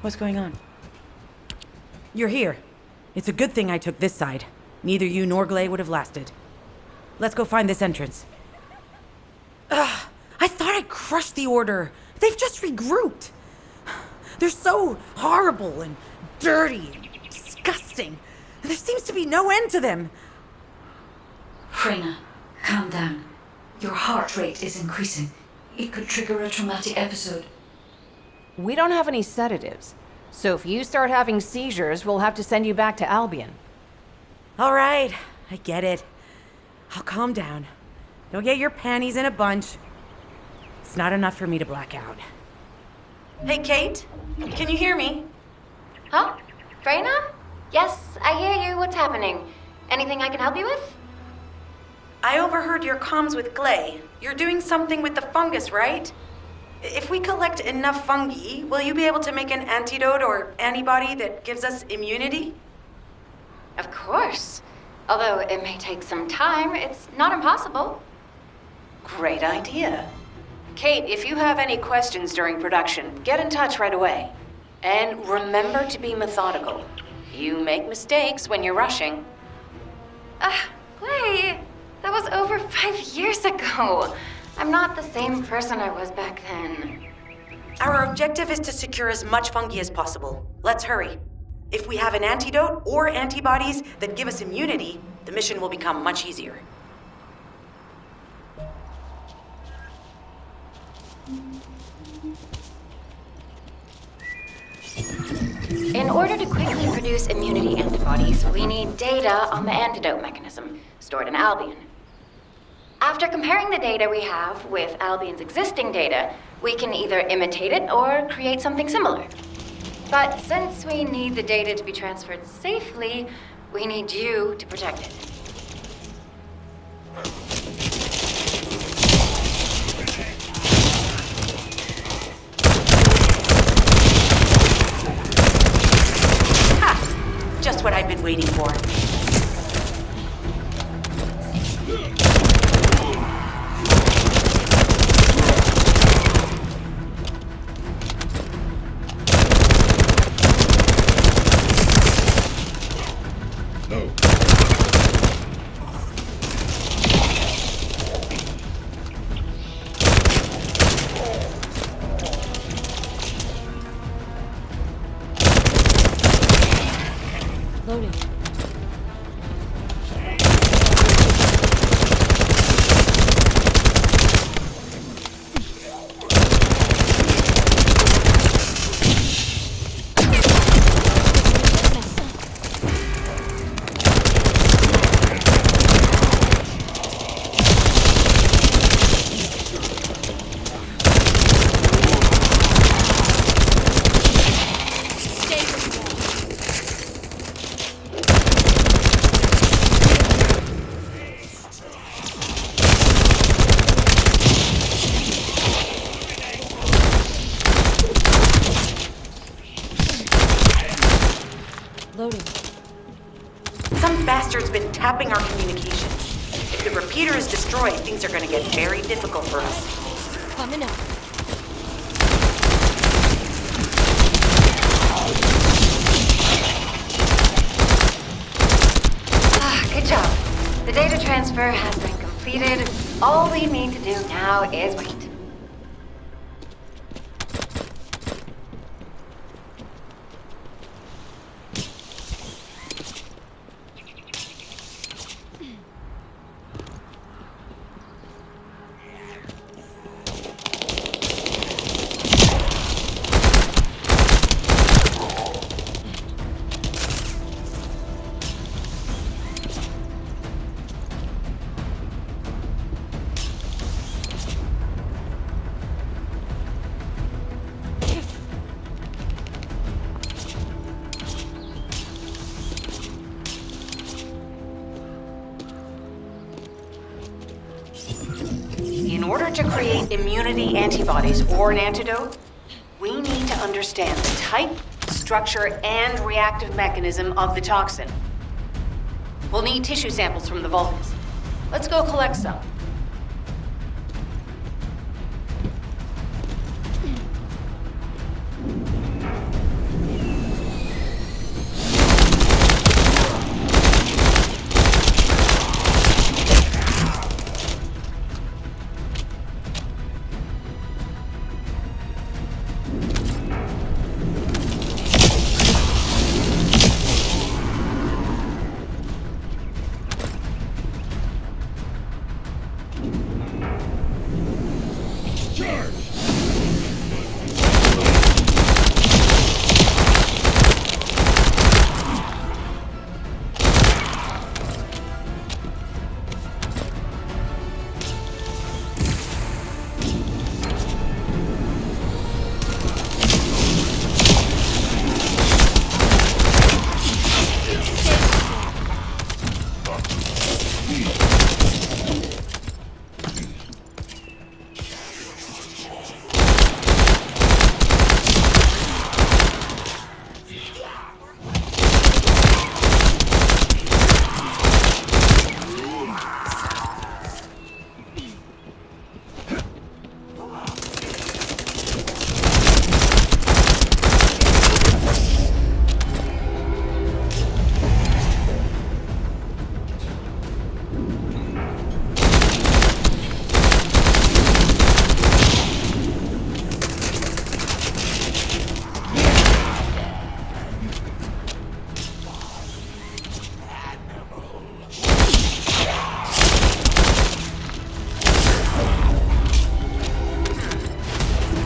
What's going on? You're here. It's a good thing I took this side. Neither you nor Glay would have lasted. Let's go find this entrance. Ugh, I thought I crushed the Order. They've just regrouped. They're so horrible and dirty and disgusting. There seems to be no end to them. Freyna, calm down. Your heart rate is increasing. It could trigger a traumatic episode. We don't have any sedatives, so if you start having seizures, we'll have to send you back to Albion. All right, I get it. I'll calm down. Don't get your panties in a bunch. It's not enough for me to black out. Hey, Kate, can you hear me? Huh? Freyna? Yes, I hear you. What's happening? Anything I can help you with? I overheard your comms with Glay. You're doing something with the fungus, right? If we collect enough fungi, will you be able to make an antidote or antibody that gives us immunity? Of course. Although it may take some time, it's not impossible. Great idea. Kate, if you have any questions during production, get in touch right away. And remember to be methodical. You make mistakes when you're rushing. Glay, that was over 5 years ago. I'm not the same person I was back then. Our objective is to secure as much fungi as possible. Let's hurry. If we have an antidote or antibodies that give us immunity, the mission will become much easier. In order to quickly produce immunity antibodies, we need data on the antidote mechanism, stored in Albion. After comparing the data we have with Albion's existing data, we can either imitate it or create something similar. But since we need the data to be transferred safely, we need you to protect it. Ha! Just what I've been waiting for. Loading. Loading. Some bastard's been tapping our communication. If the repeater is destroyed, things are gonna get very difficult for us. Coming up. Good job. The data transfer has been completed. All we need to do now is wait. In order to create immunity antibodies or an antidote, we need to understand the type, structure and reactive mechanism of the toxin. We'll need tissue samples from the Vulcans. Let's go collect some.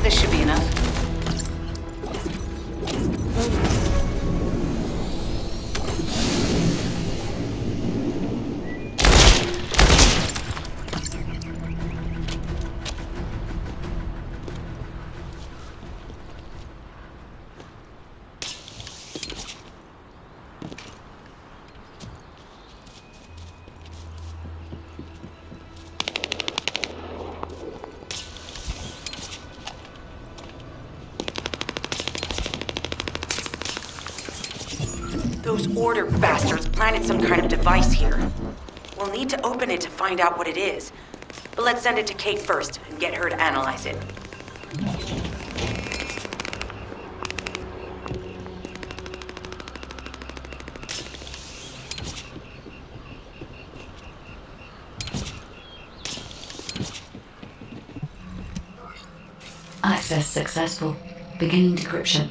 This should be enough. Those Order bastards planted some kind of device here. We'll need to open it to find out what it is. But let's send it to Kate first and get her to analyze it. Access successful. Beginning decryption.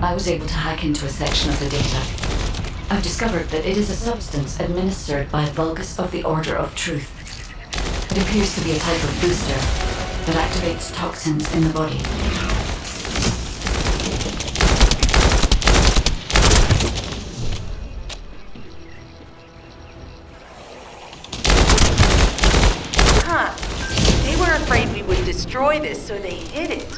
I was able to hack into a section of the data. I've discovered that it is a substance administered by Vulgus of the Order of Truth. It appears to be a type of booster that activates toxins in the body. Huh. They were afraid we would destroy this, so they hid it.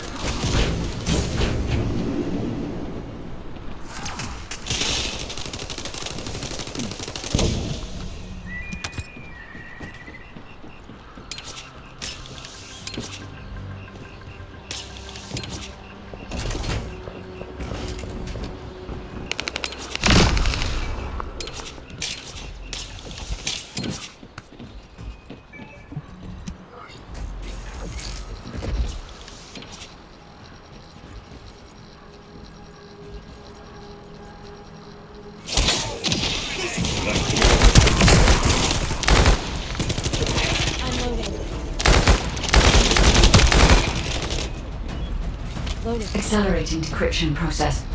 Accelerating decryption process.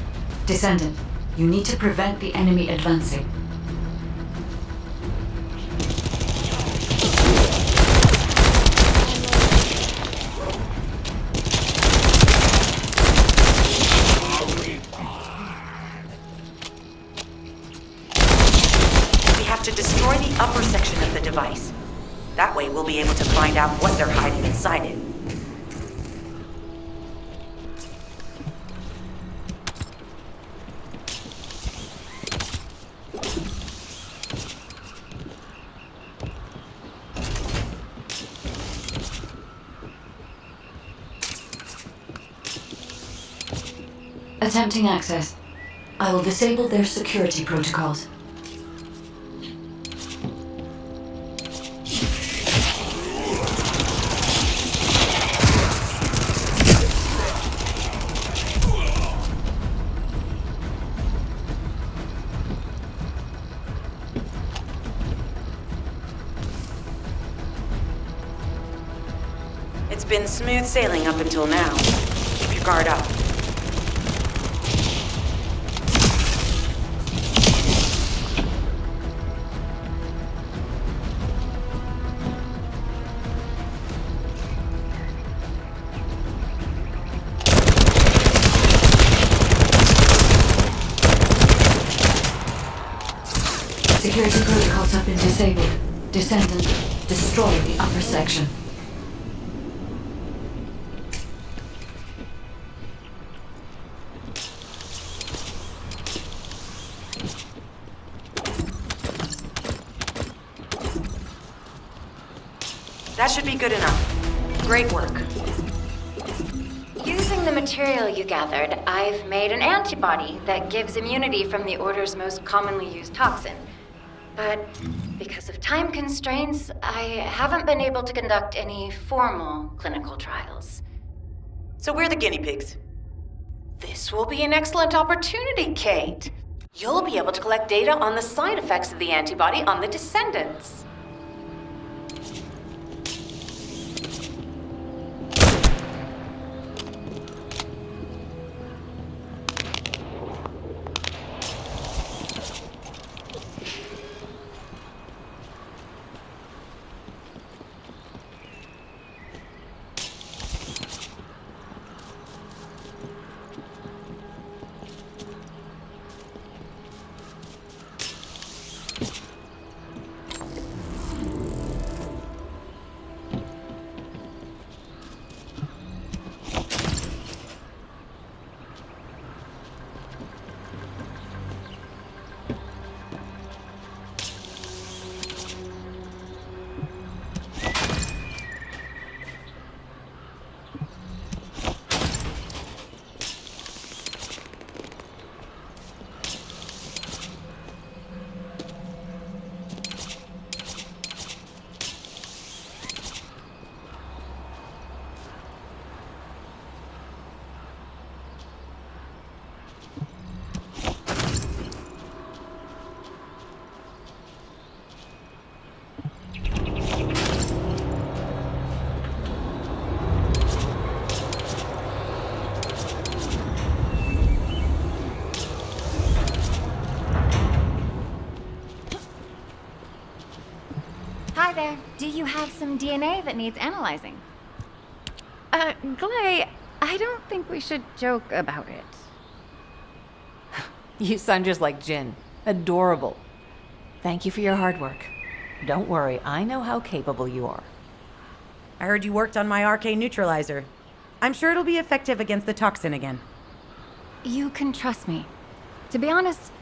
Descendant, you need to prevent the enemy advancing. We have to destroy the upper section of the device. That way we'll be able to find out what they're hiding inside it. Attempting access. I will disable their security protocols. It's been smooth sailing up until now. Keep your guard up. Security protocols have been disabled. Descendant, destroy the upper section. That should be good enough. Great work. Using the material you gathered, I've made an antibody that gives immunity from the Order's most commonly used toxin. But because of time constraints, I haven't been able to conduct any formal clinical trials. So we're the guinea pigs. This will be an excellent opportunity, Kate. You'll be able to collect data on the side effects of the antibody on the Descendants. Hi there. Do you have some DNA that needs analyzing? Glay, I don't think we should joke about it. You sound just like Jin. Adorable. Thank you for your hard work. Don't worry, I know how capable you are. I heard you worked on my arcane neutralizer. I'm sure it'll be effective against the toxin again. You can trust me. To be honest,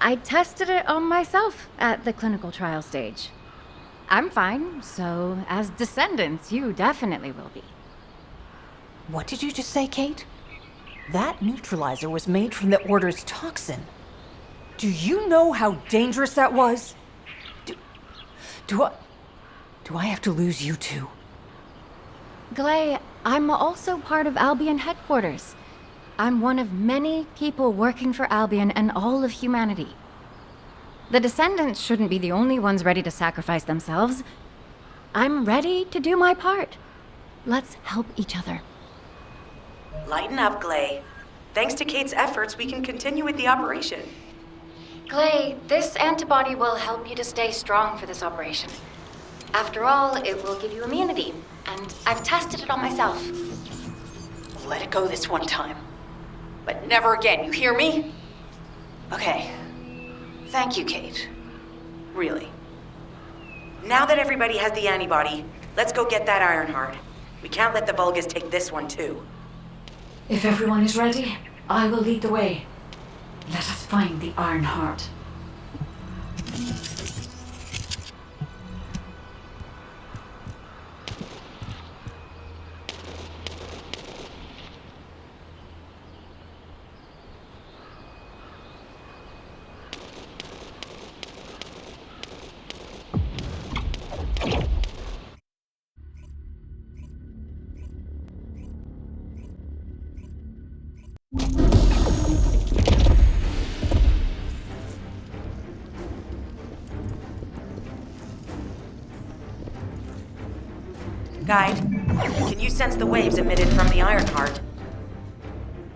I tested it on myself at the clinical trial stage. I'm fine, so as Descendants, you definitely will be. What did you just say, Kate? That neutralizer was made from the Order's toxin. Do you know how dangerous that was? Do I have to lose you too? Glay, I'm also part of Albion headquarters. I'm one of many people working for Albion and all of humanity. The Descendants shouldn't be the only ones ready to sacrifice themselves. I'm ready to do my part. Let's help each other. Lighten up, Glay. Thanks to Kate's efforts, we can continue with the operation. Glay, this antibody will help you to stay strong for this operation. After all, it will give you immunity, and I've tested it on myself. Let it go this one time. But never again, you hear me? Okay. Thank you, Kate. Really. Now that everybody has the antibody, Let's go get that Ironheart. We can't let the Vulgus take this one, too. If everyone is ready, I will lead the way. Let us find the Ironheart. Guide, can you sense the waves emitted from the Ironheart?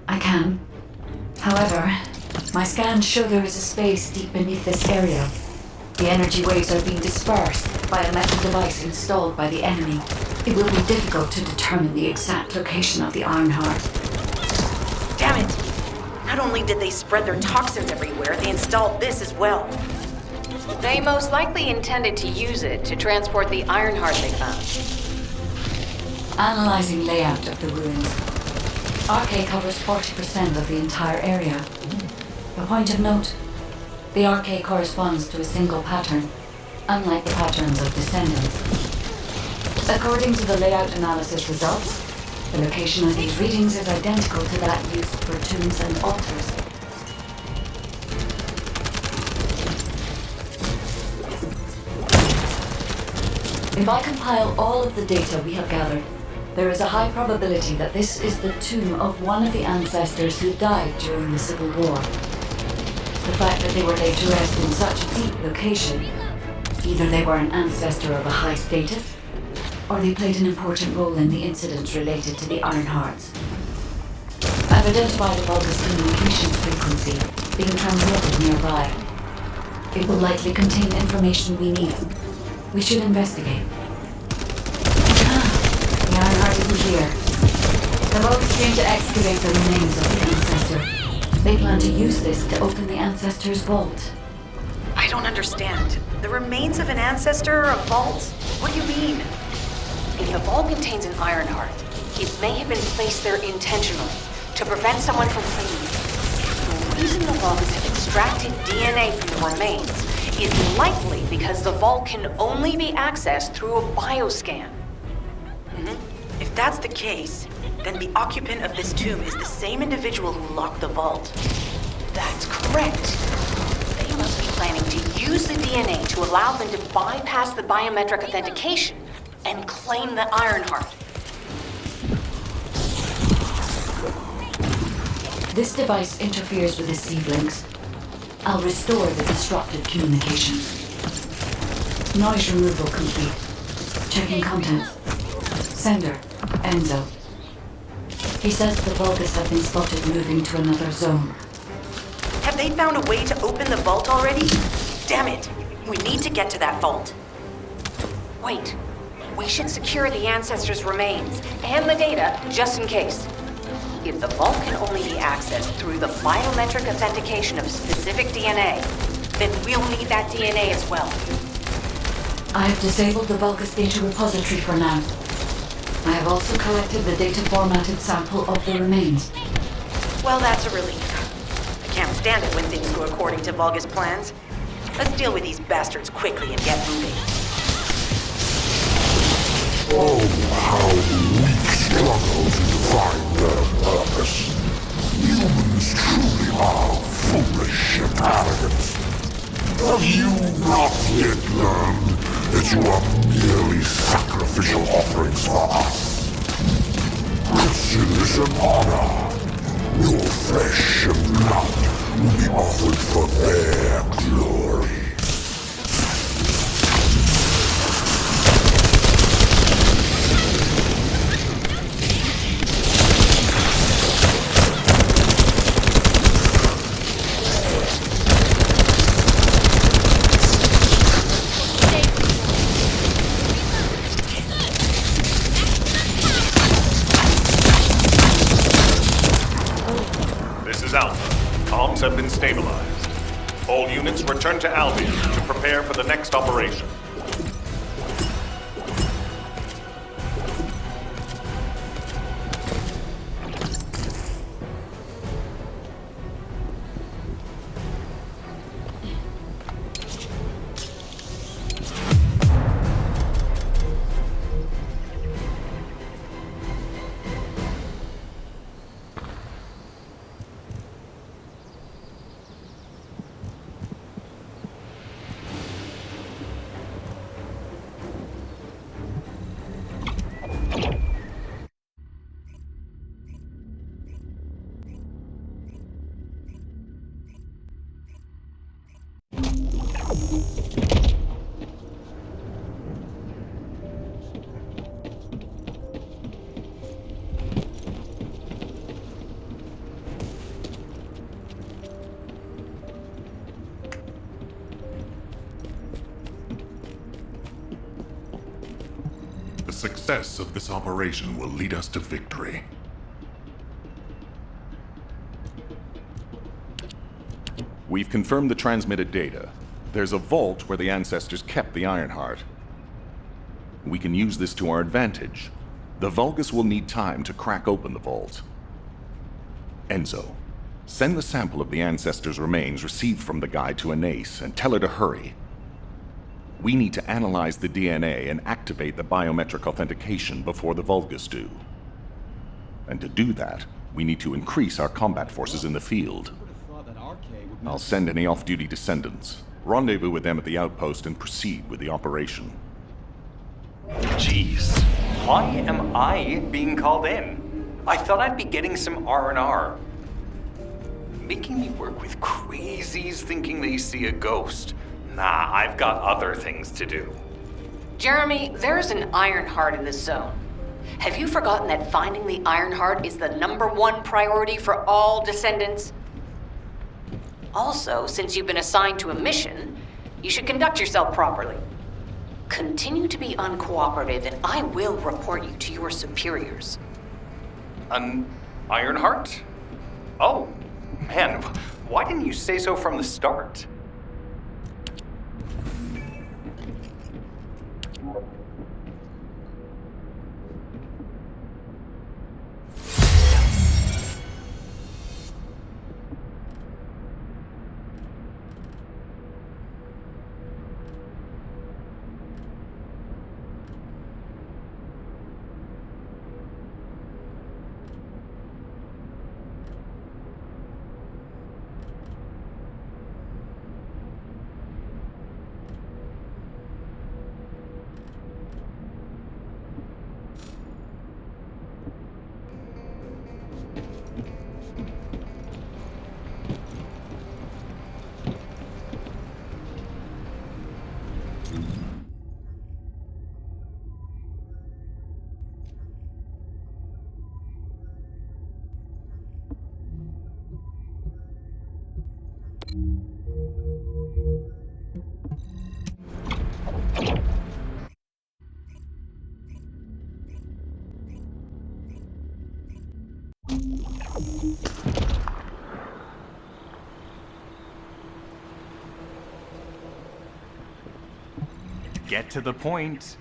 I can. However, my scans show there is a space deep beneath this area. The energy waves are being dispersed by a metal device installed by the enemy. It will be difficult to determine the exact location of the Ironheart. Damn it! Not only did they spread their toxins everywhere, they installed this as well. They most likely intended to use it to transport the Ironheart they found. Analyzing layout of the ruins. RK covers 40% of the entire area. A point of note, the RK corresponds to a single pattern, unlike the patterns of Descendants. According to the layout analysis results, the location of these readings is identical to that used for tombs and altars. If I compile all of the data we have gathered, there is a high probability that this is the tomb of one of the ancestors who died during the Civil War. The fact that they were laid to rest in such a deep location, either they were an ancestor of a high status, or they played an important role in the incidents related to the Ironhearts. I've identified a Vulgus communications frequency being transmitted nearby. It will likely contain information we need. We should investigate. The Ironheart isn't here. The Vulgus came to excavate the remains of the ancestor. They plan to use this to open the ancestor's vault. I don't understand. The remains of an ancestor or a vault? What do you mean? If the vault contains an Ironheart, it may have been placed there intentionally to prevent someone from claiming it. The reason the Vulgus have extracted DNA from the remains is likely because the vault can only be accessed through a bioscan. If that's the case, then the occupant of this tomb is the same individual who locked the vault. That's correct. They must be planning to use the DNA to allow them to bypass the biometric authentication and claim the Ironheart. This device interferes with the sieve-links. I'll restore the disrupted communication. Noise removal complete. Checking contents. Sender, Enzo. He says the Vulgus have been spotted moving to another zone. Have they found a way to open the vault already? Damn it! We need to get to that vault. Wait. We should secure the ancestors' remains and the data just in case. If the vault can only be accessed through the biometric authentication of specific DNA, then we'll need that DNA as well. I have disabled the Vulgus data repository for now. I have also collected the data formatted sample of the remains. Well, that's a relief. I can't stand it when things go according to Vulgus plans. Let's deal with these bastards quickly and get moving. Oh, how we struggle to define their purpose. Humans truly are foolish and arrogant. Have you not yet learned that you are merely sacrificial offerings for us? This is an honor. Your flesh and blood will be offered for their glory. Comms have been stabilized. All units return to Albion to prepare for the next operation. success of this operation will lead us to victory. We've confirmed the transmitted data. There's a vault where the ancestors kept the Ironheart. We can use this to our advantage. The Vulgus will need time to crack open the vault. Enzo, send the sample of the ancestors' remains received from the guide to Anais and tell her to hurry. We need to analyze the DNA and activate the biometric authentication before the Vulgus do. And to do that, we need to increase our combat forces in the field. I'll send any off-duty descendants. Rendezvous with them at the outpost and proceed with the operation. Jeez, why am I being called in? I thought I'd be getting some R&R. Making me work with crazies thinking they see a ghost. Nah, I've got other things to do. Jeremy, there's an Ironheart in this zone. Have you forgotten that finding the Ironheart is the #1 priority for all descendants? Also, since you've been assigned to a mission, you should conduct yourself properly. Continue to be uncooperative and I will report you to your superiors. An Ironheart? Oh, man, why didn't you say so from the start? Get to the point.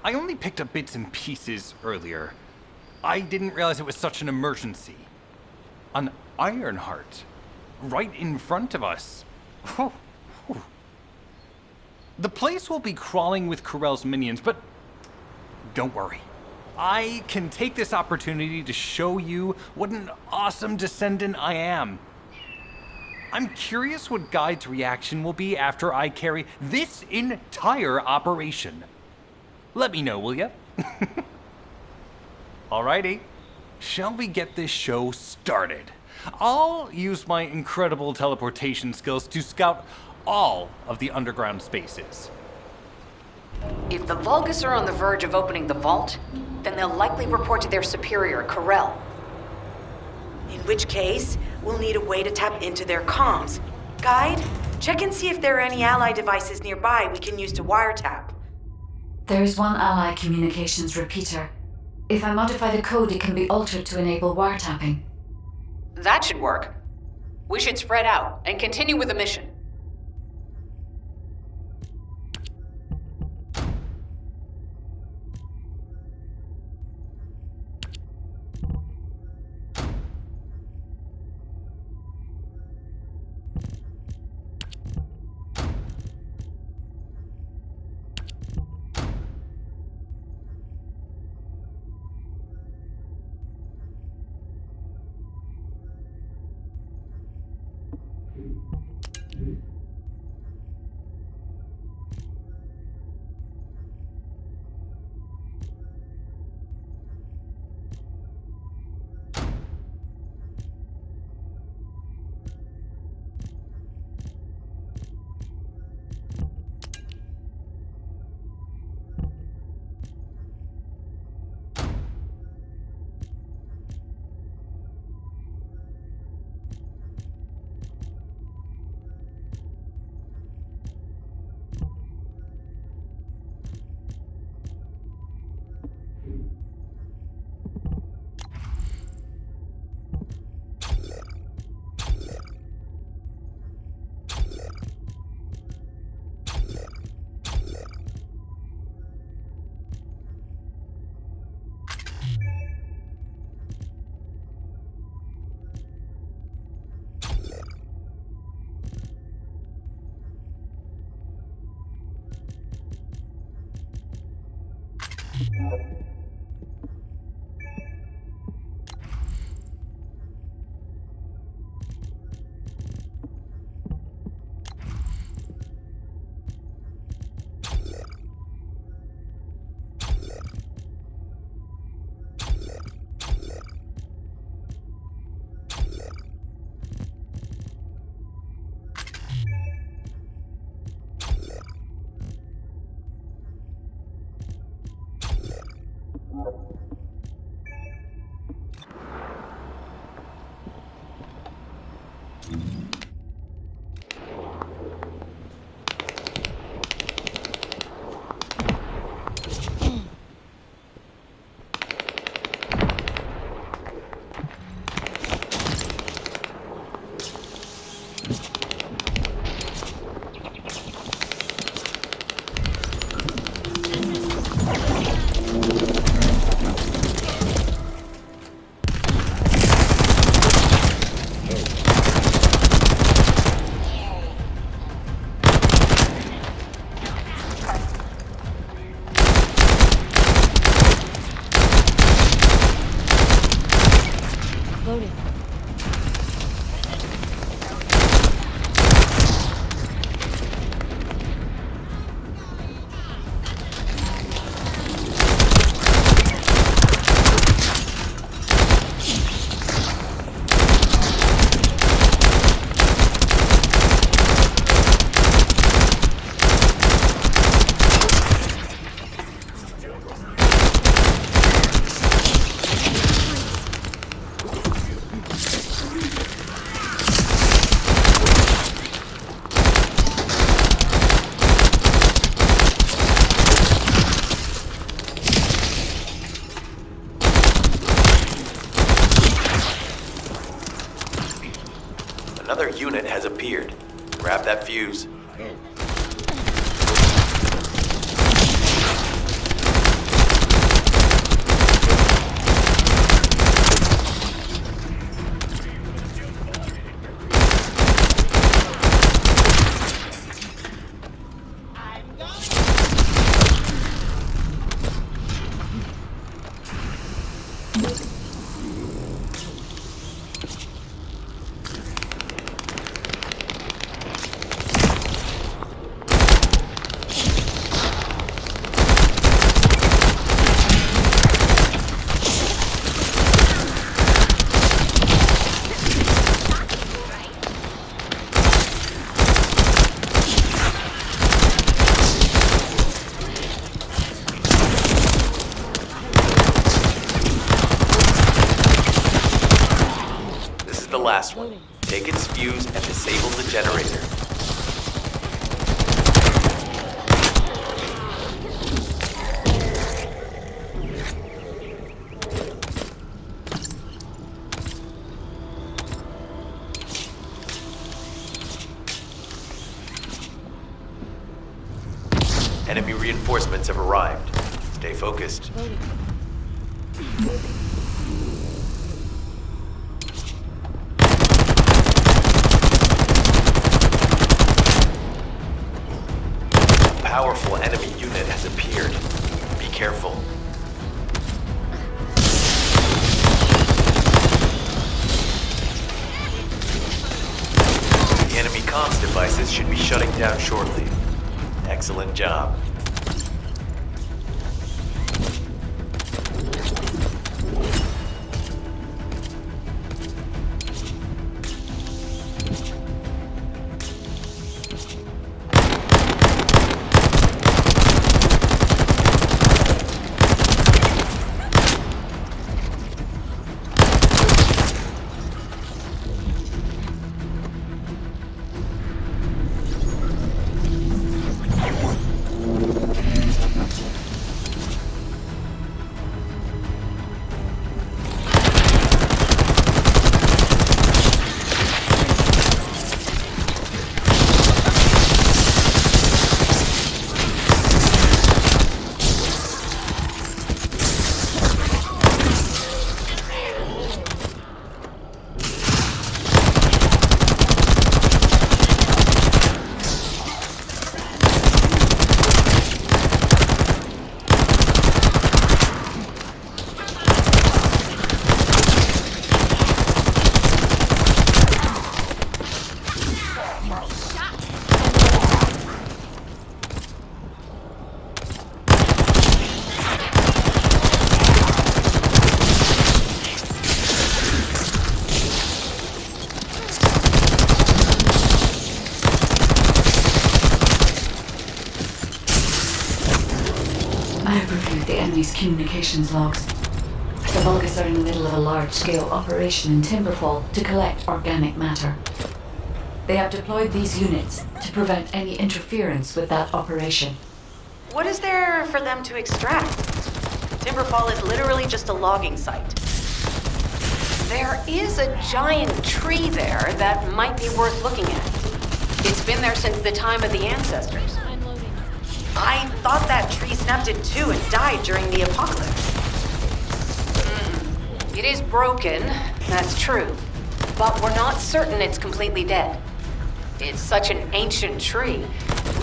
I only picked up bits and pieces earlier. I didn't realize it was such an emergency. An Ironheart. Right in front of us. The place will be crawling with Corell's minions, but don't worry. I can take this opportunity to show you what an awesome descendant I am. I'm curious what Guide's reaction will be after I carry this entire operation. Let me know, will ya? Alrighty, shall we get this show started? I'll use my incredible teleportation skills to scout all of the underground spaces. If the Vulgus are on the verge of opening the vault, then they'll likely report to their superior, Corell. In which case, we'll need a way to tap into their comms. Guide, check and see if there are any ally devices nearby we can use to wiretap. There is one ally communications repeater. If I modify the code, it can be altered to enable wiretapping. That should work. We should spread out and continue with the mission. Loaded. Another unit has appeared. Grab that fuse. The last one. Take its fuse and disable the generator. Enemy reinforcements have arrived. Stay focused. Powerful enemy unit has appeared. Be careful. The enemy comms devices should be shutting down shortly. Excellent job. I have reviewed the enemy's communications logs. The Vulgus are in the middle of a large-scale operation in Timberfall to collect organic matter. They have deployed these units to prevent any interference with that operation. What is there for them to extract? Timberfall is literally just a logging site. There is a giant tree there that might be worth looking at. It's been there since the time of the ancestors. I thought that tree snapped in two and died during the apocalypse. It is broken, that's true, but we're not certain it's completely dead. It's such an ancient tree,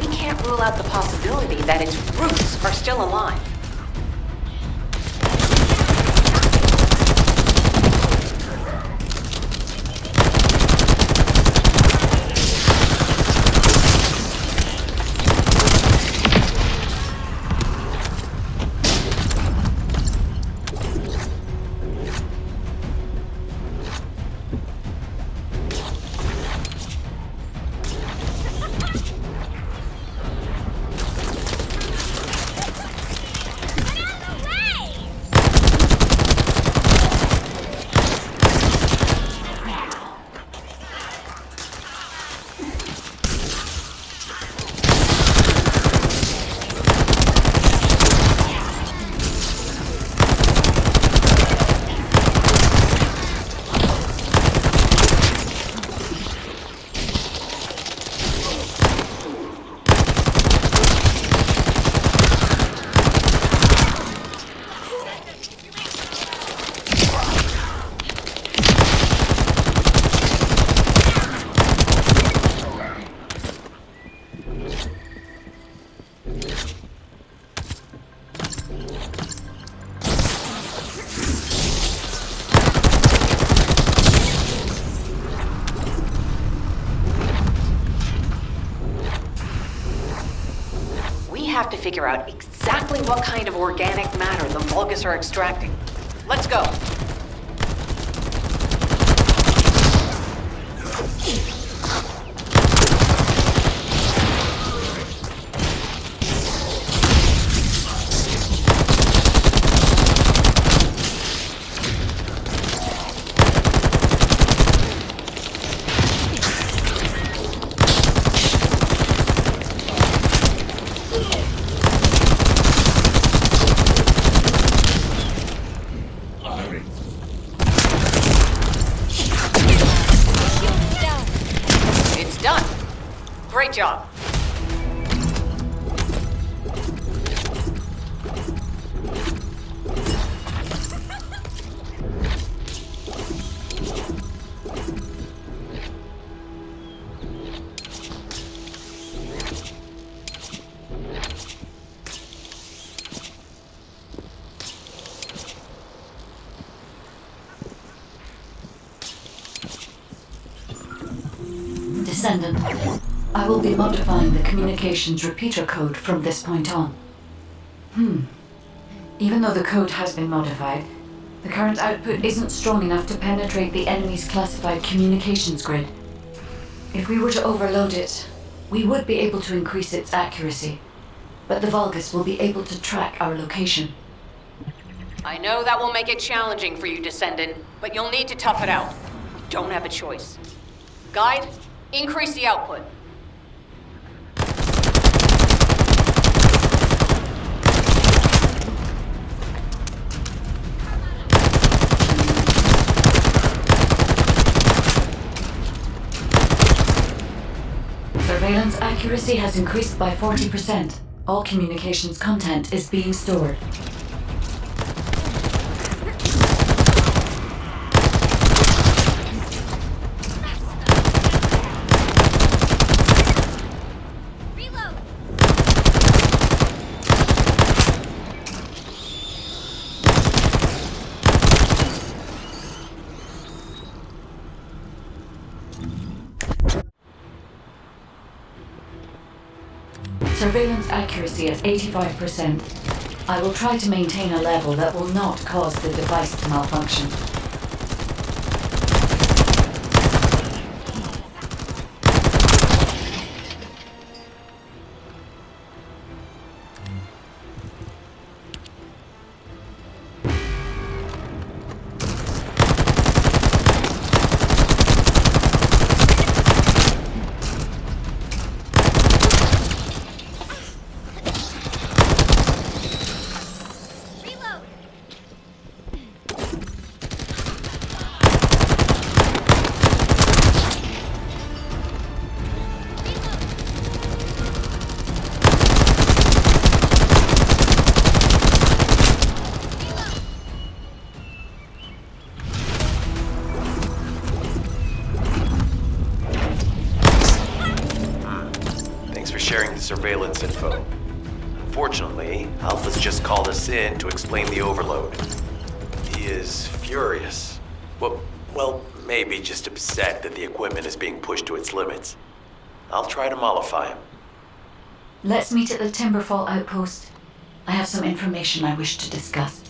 we can't rule out the possibility that its roots are still alive. Have to figure out exactly what kind of organic matter the Vulgus are extracting. Let's go. Great job. Descendant, I will be modifying the communications repeater code from this point on. Even though the code has been modified, the current output isn't strong enough to penetrate the enemy's classified communications grid. If we were to overload it, we would be able to increase its accuracy, but the Vulgus will be able to track our location. I know that will make it challenging for you, Descendant, but you'll need to tough it out. We don't have a choice. Guide, increase the output. Surveillance accuracy has increased by 40%. All communications content is being stored. Surveillance accuracy at 85%. I will try to maintain a level that will not cause the device to malfunction. surveillance info. Unfortunately, Alpha's just called us in to explain the overload. He is furious. Well, maybe just upset that the equipment is being pushed to its limits. I'll try to mollify him. Let's meet at the Timberfall outpost. I have some information I wish to discuss.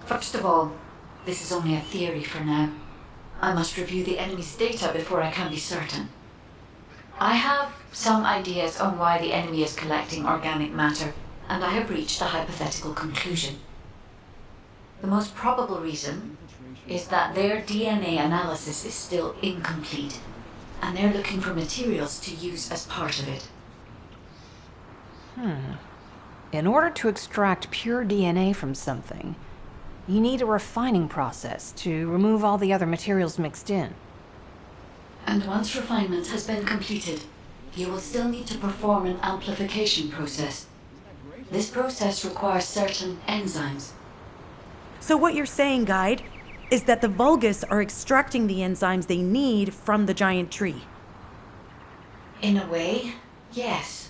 First of all, this is only a theory for now. I must review the enemy's data before I can be certain. I have some ideas on why the enemy is collecting organic matter, and I have reached a hypothetical conclusion. The most probable reason is that their DNA analysis is still incomplete, and they're looking for materials to use as part of it. In order to extract pure DNA from something, you need a refining process to remove all the other materials mixed in. And once refinement has been completed, you will still need to perform an amplification process. This process requires certain enzymes. So what you're saying, Guide, is that the Vulgus are extracting the enzymes they need from the giant tree. In a way, yes.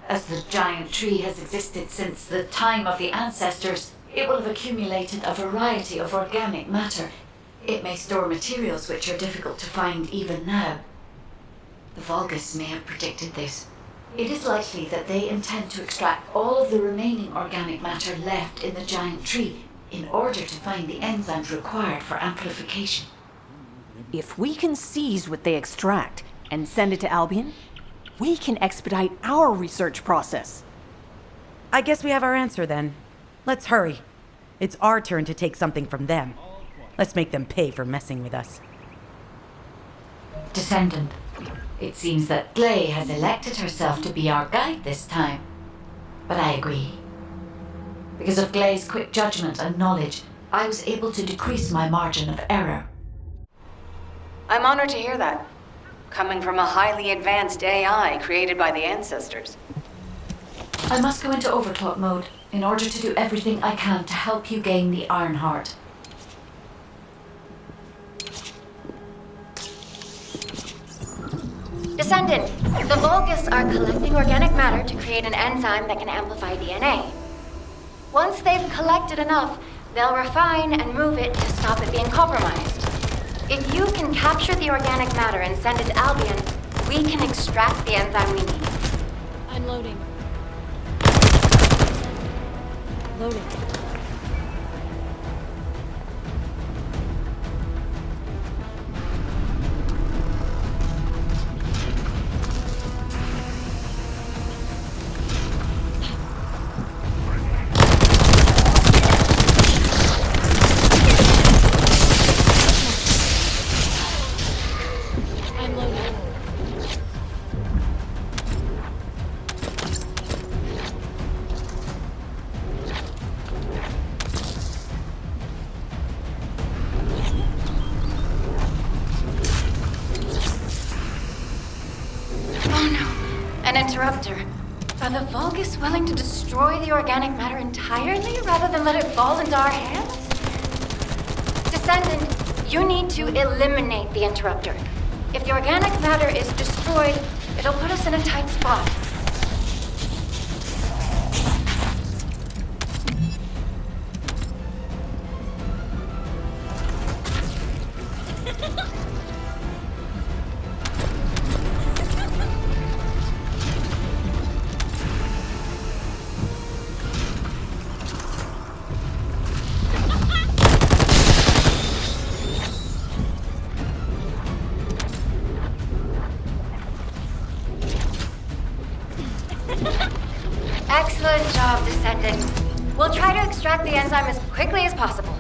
As the giant tree has existed since the time of the ancestors, it will have accumulated a variety of organic matter. It may store materials which are difficult to find even now. The Vulgus may have predicted this. It is likely that they intend to extract all of the remaining organic matter left in the giant tree in order to find the enzymes required for amplification. If we can seize what they extract and send it to Albion, we can expedite our research process. I guess we have our answer then. Let's hurry. It's our turn to take something from them. Let's make them pay for messing with us. Descendant, it seems that Glay has elected herself to be our guide this time. But I agree. Because of Glay's quick judgment and knowledge, I was able to decrease my margin of error. I'm honored to hear that. Coming from a highly advanced AI created by the ancestors. I must go into overclock mode in order to do everything I can to help you gain the Ironheart. Descendant, the Vulgus are collecting organic matter to create an enzyme that can amplify DNA. Once they've collected enough, they'll refine and move it to stop it being compromised. If you can capture the organic matter and send it to Albion, we can extract the enzyme we need. I'm loading. Loading. I'm loading. Oh no, an interrupter. Are the Vulgus willing to destroy the organic matter entirely rather than let it fall into our hands? Descendant, you need to eliminate the interrupter. If the organic matter is destroyed, it'll put us in a tight spot. Excellent job, Descendant. We'll try to extract the enzyme as quickly as possible.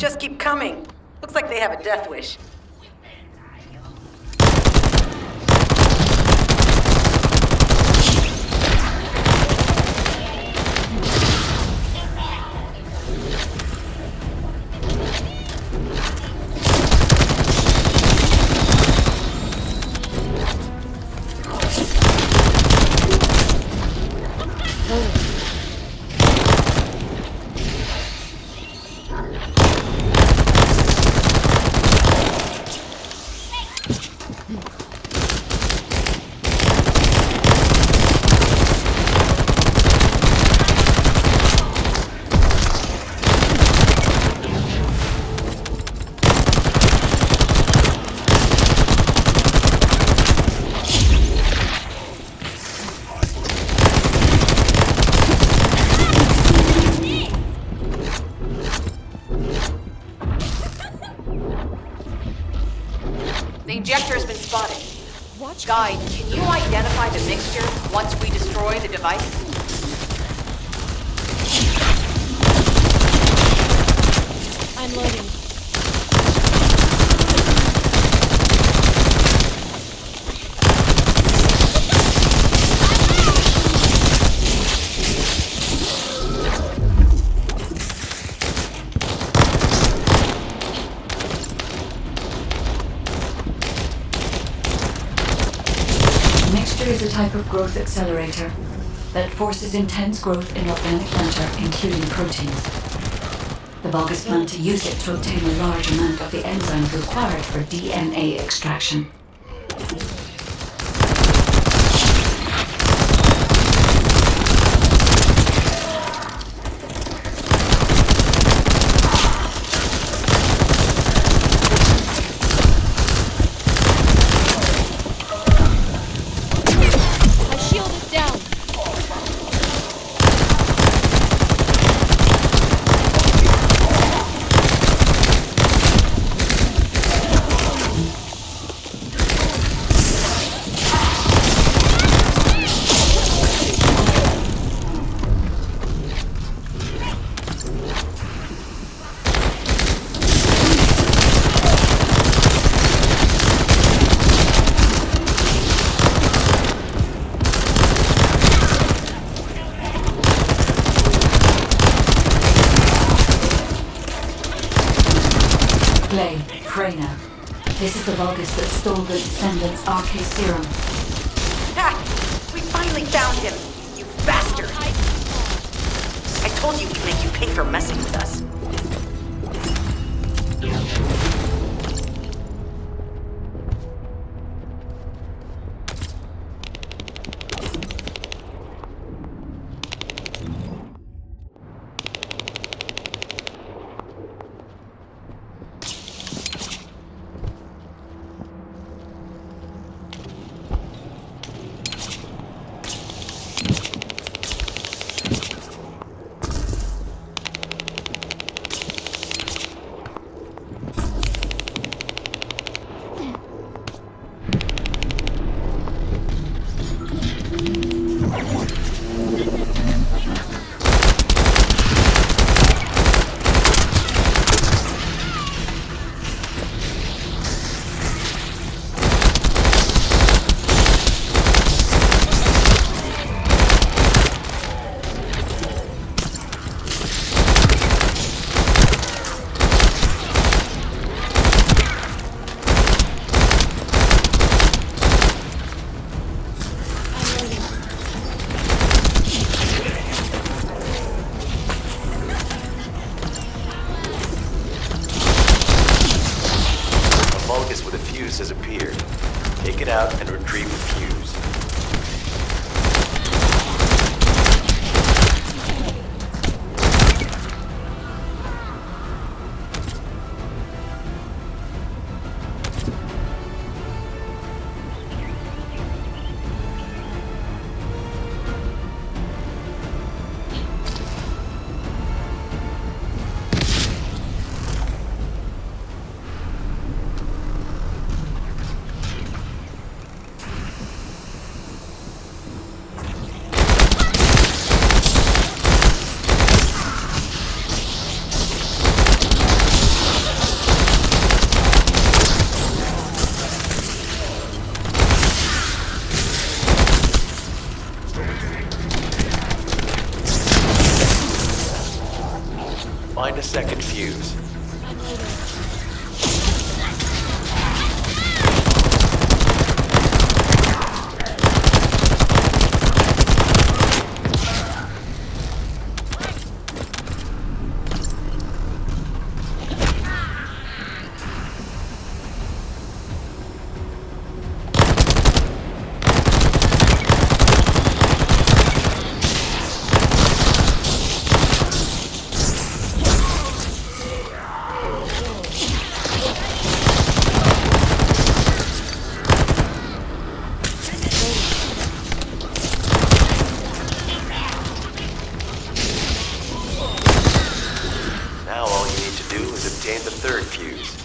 just keep coming. Looks like they have a death wish. The injector has been spotted. Watch. Guide, can you identify the mixture once we destroy the device? I'm loading. Mixture is a type of growth accelerator that forces intense growth in organic matter, including proteins. The Vulgus plan to use it to obtain a large amount of the enzymes required for DNA extraction. My shield is down. Glay, Freyna. This is the Vulgus that stole the Descendant's RK serum. Ha! We finally found him! You bastard! I told you we'd make you pay for messing with us. Find a second fuse. I'm loading. Now all you need to do is obtain the third fuse.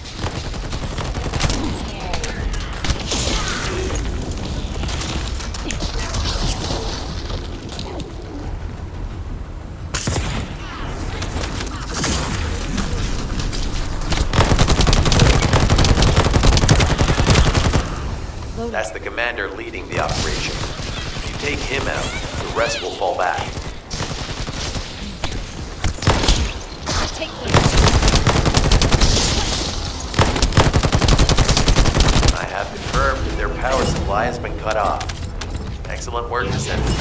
That's the commander leading the operation. If you take him out, the rest will fall back. Take them. I have confirmed that their power supply has been cut off. Excellent work, Descendant.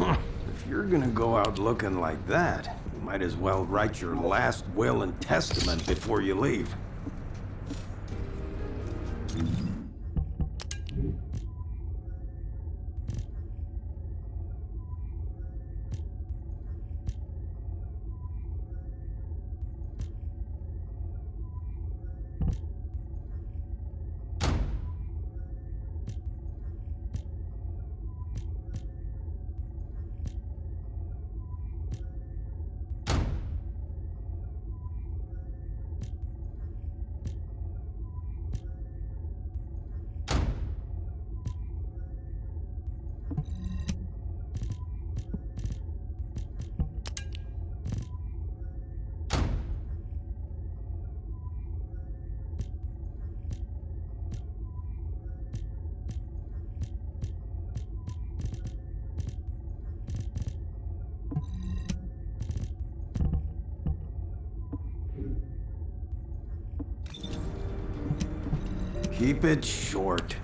If you're gonna go out looking like that, you might as well write your last will and testament before you leave. Keep it short.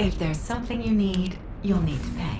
If there's something you need, you'll need to pay.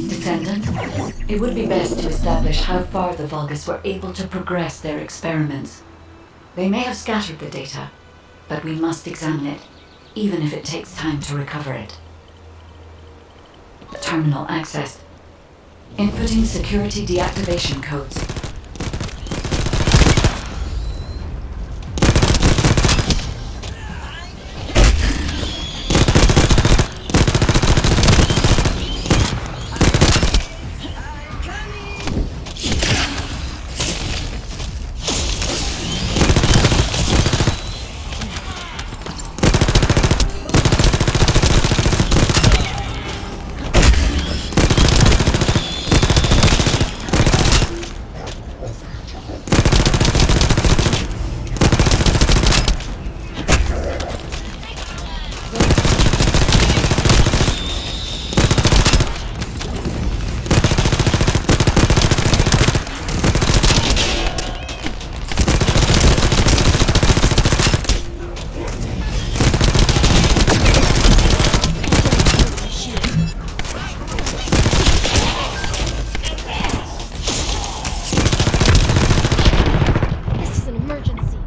Descendant, it would be best to establish how far the Vulgus were able to progress their experiments. They may have scattered the data, but we must examine it, even if it takes time to recover it. Terminal accessed. Inputting security deactivation codes. This is an emergency.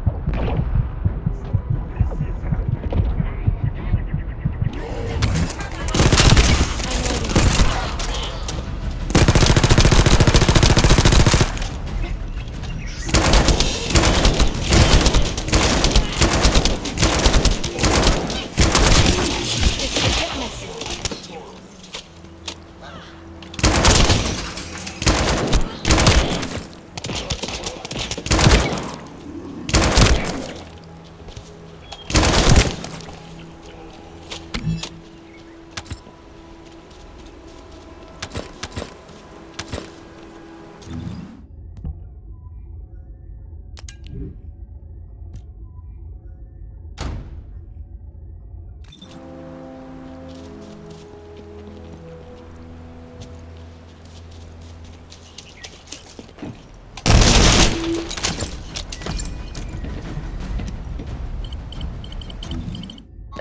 This is a hit message.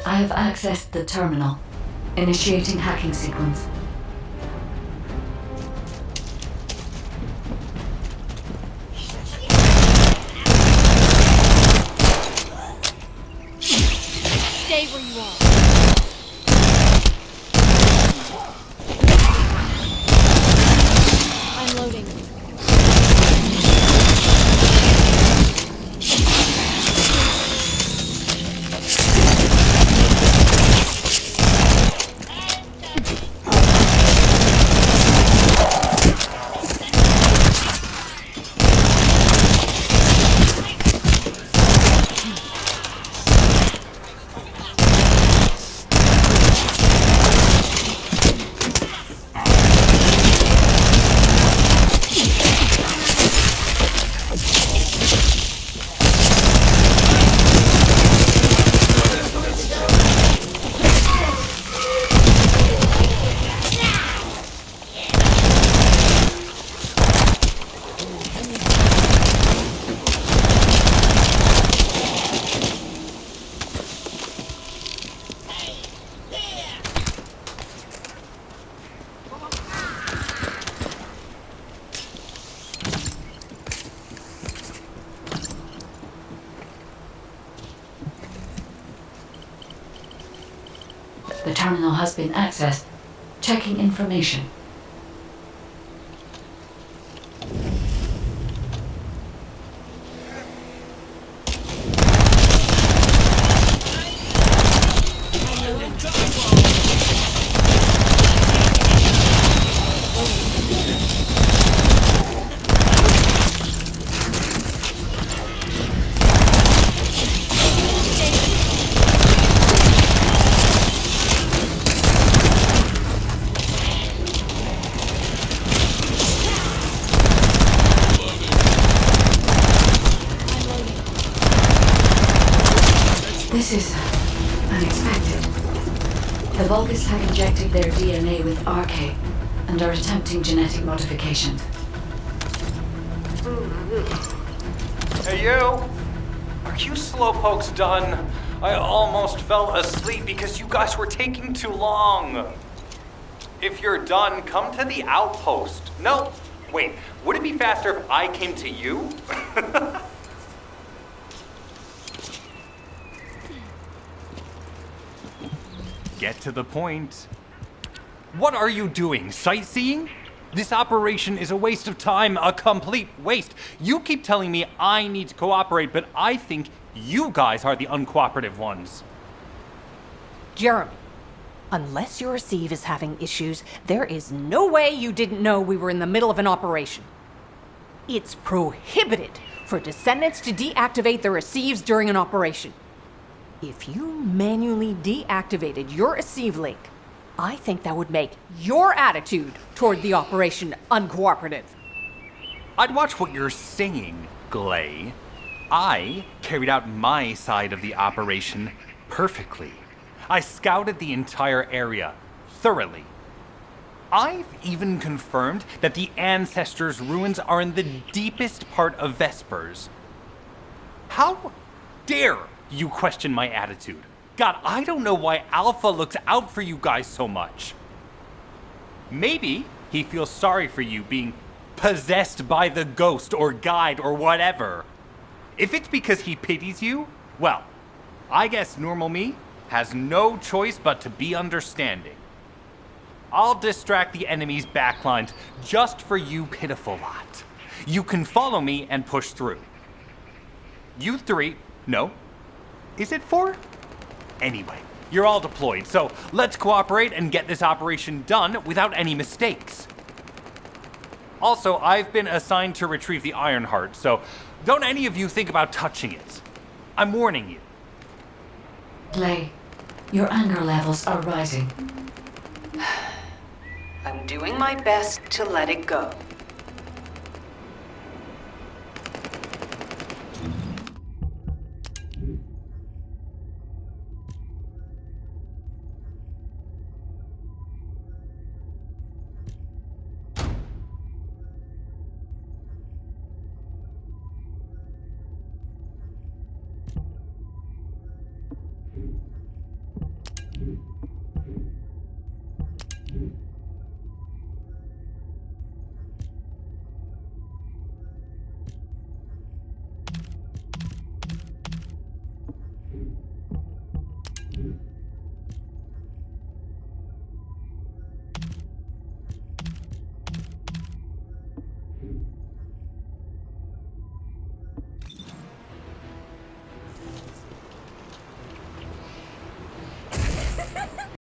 I have accessed the terminal. Initiating hacking sequence. Stay where you are. I'm loading. The terminal has been accessed. Checking information. This is unexpected. The Vulgus have injected their DNA with RK and are attempting genetic modifications. Hey, you! Are you slowpokes done? I almost fell asleep because you guys were taking too long. If you're done, come to the outpost. No, wait, would it be faster if I came to you? Get to the point. What are you doing? Sightseeing? This operation is a waste of time, a complete waste. You keep telling me I need to cooperate, but I think you guys are the uncooperative ones. Jeremy, unless your receive is having issues, there is no way you didn't know we were in the middle of an operation. It's prohibited for Descendants to deactivate their receives during an operation. If you manually deactivated your receive link, I think that would make your attitude toward the operation uncooperative. I'd watch what you're saying, Glay. I carried out my side of the operation perfectly. I scouted the entire area thoroughly. I've even confirmed that the Ancestors' ruins are in the deepest part of Vespers. How dare you question my attitude? God, I don't know why Alpha looks out for you guys so much. Maybe he feels sorry for you being possessed by the ghost or guide or whatever. If it's because he pities you, well, I guess normal me has no choice but to be understanding. I'll distract the enemy's backlines just for you pitiful lot. You can follow me and push through. You three, no, is it 4? Anyway, you're all deployed, so let's cooperate and get this operation done without any mistakes. Also, I've been assigned to retrieve the Ironheart, so don't any of you think about touching it. I'm warning you. Glay, your anger levels are rising. I'm doing my best to let it go.